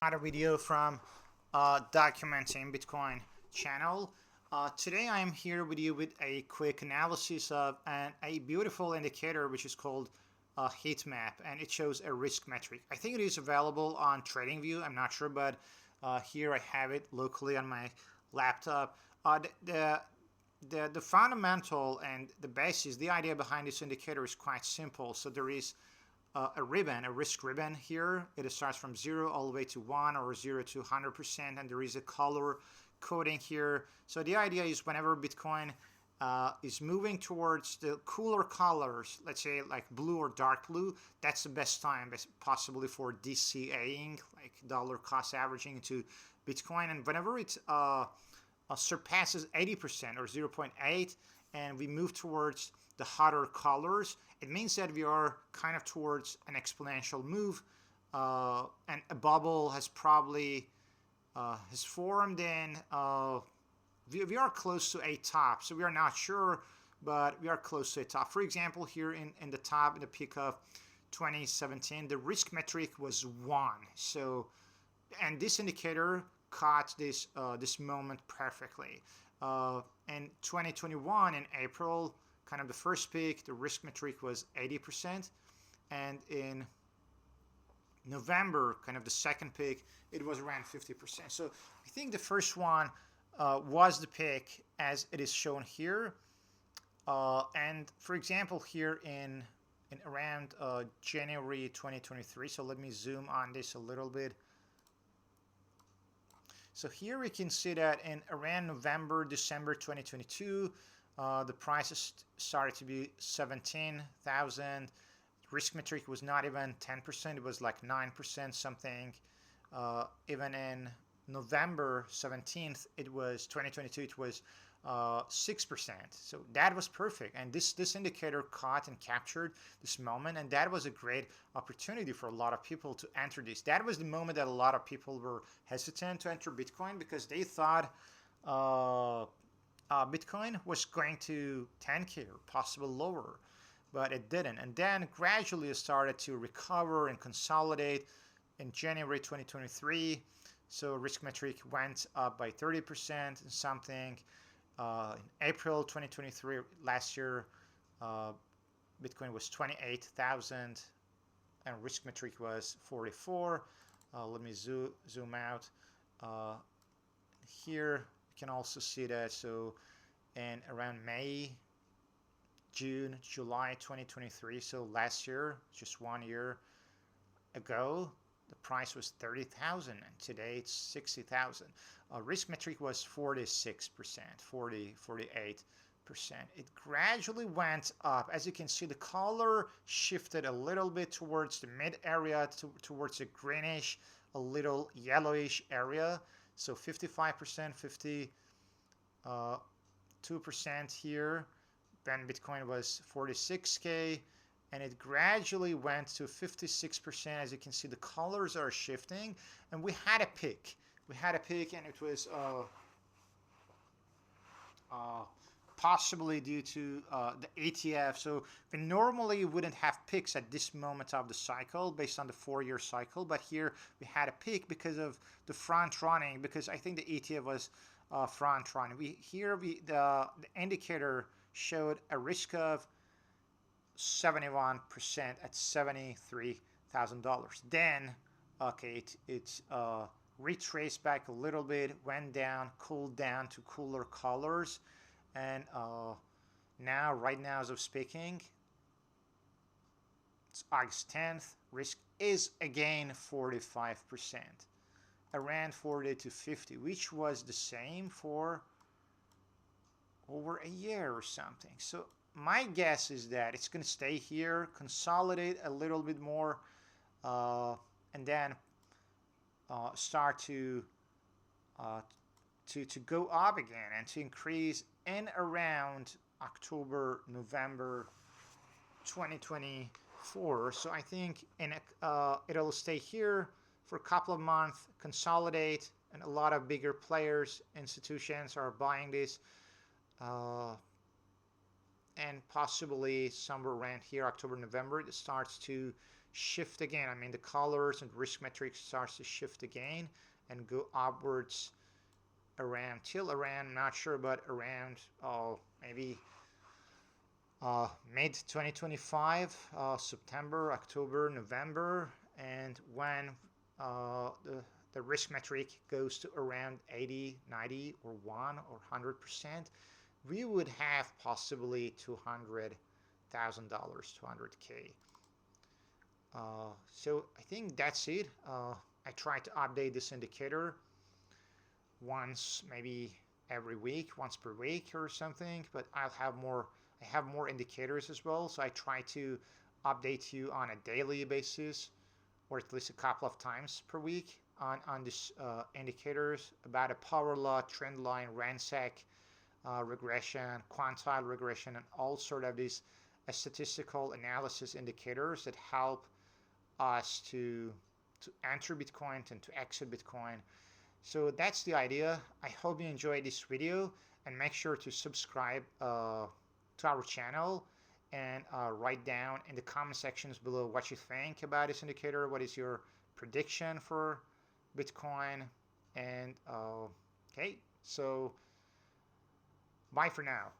Another video from Documenting Bitcoin channel. Today I am here with you with a quick analysis of a beautiful indicator which is called Heatmap, and it shows a risk metric. I think it is available on TradingView. I'm not sure, but here I have it locally on my laptop. The fundamental and the basis, the idea behind this indicator is quite simple. So there is a ribbon, a risk ribbon here. It starts from 0 all the way to 1 or 0 to 100%, and there is a color coding here. So the idea is whenever Bitcoin is moving towards the cooler colors, let's say like blue or dark blue, that's the best time possibly for DCAing, like dollar cost averaging into Bitcoin. And whenever it surpasses 80% or 0.8 and we move towards the hotter colors, it means that we are kind of towards an exponential move, and a bubble has probably has formed, and we are close to a top. So we are not sure, but we are close to a top. For example, here in the top, in the peak of 2017, the risk metric was 1. So, and this indicator caught this moment perfectly. In 2021, in April, kind of the first peak, the risk metric was 80%, and in November, kind of the second peak, it was around 50%. So I think the first one was the peak as it is shown here. And for example, here in around January 2023, so let me zoom on this a little bit. So here we can see that in around November, December 2022, the prices started to be 17,000. Risk metric was not even 10%, it was like 9% something. Even in November 17th, it was 2022, it was 6%. So that was perfect. And this indicator caught and captured this moment, and that was a great opportunity for a lot of people to enter this. That was the moment that a lot of people were hesitant to enter Bitcoin because they thought Bitcoin was going to 10K or possibly lower, but it didn't. And then gradually it started to recover and consolidate in January 2023. So risk metric went up by 30% and something. In April 2023, last year, Bitcoin was 28,000 and risk metric was 44. Let me zoom out. Here you can also see that. So in around May, June, July 2023, so last year, just 1 year ago, the price was 30,000 and today it's 60,000. Risk metric was 46%, 48%. It gradually went up. As you can see, the color shifted a little bit towards the mid area, towards the greenish, a little yellowish area. So 55%, 52% here. Then Bitcoin was 46K. And it gradually went to 56%. As you can see, the colors are shifting, and we had a peak. We had a peak, and it was possibly due to the ETF. So we normally wouldn't have peaks at this moment of the cycle based on the 4-year cycle, but here we had a peak because of the front running, because I think the ETF was front running. The indicator showed a risk of 71% at $73,000. Then, okay, it's retraced back a little bit, went down, cooled down to cooler colors, and now, right now, as of speaking, it's August 10th. Risk is again 45%, around 40 to 50, which was the same for over a year or something. So my guess is that it's going to stay here, consolidate a little bit more, and then start to go up again and to increase in around October, November 2024. So I think it'll stay here for a couple of months, consolidate, and a lot of bigger players, institutions are buying this. And possibly somewhere around here, October, November, it starts to shift again. I mean, the colors and risk metric starts to shift again and go upwards around till around, not sure, but around maybe mid 2025, September, October, November, and when the risk metric goes to around 80, 90, or 1 or 100%, we would have possibly $200,000, 200K. So I think that's it. I try to update this indicator once, maybe every week, once per week or something, but I have more indicators as well, so I try to update you on a daily basis or at least a couple of times per week on this indicators about a power law, trend line, ransack, regression, quantile regression, and all sort of these statistical analysis indicators that help us to enter Bitcoin and to exit Bitcoin. So that's the idea. I hope you enjoyed this video, and make sure to subscribe to our channel and write down in the comment sections below what you think about this indicator. What is your prediction for Bitcoin? And okay, so bye for now.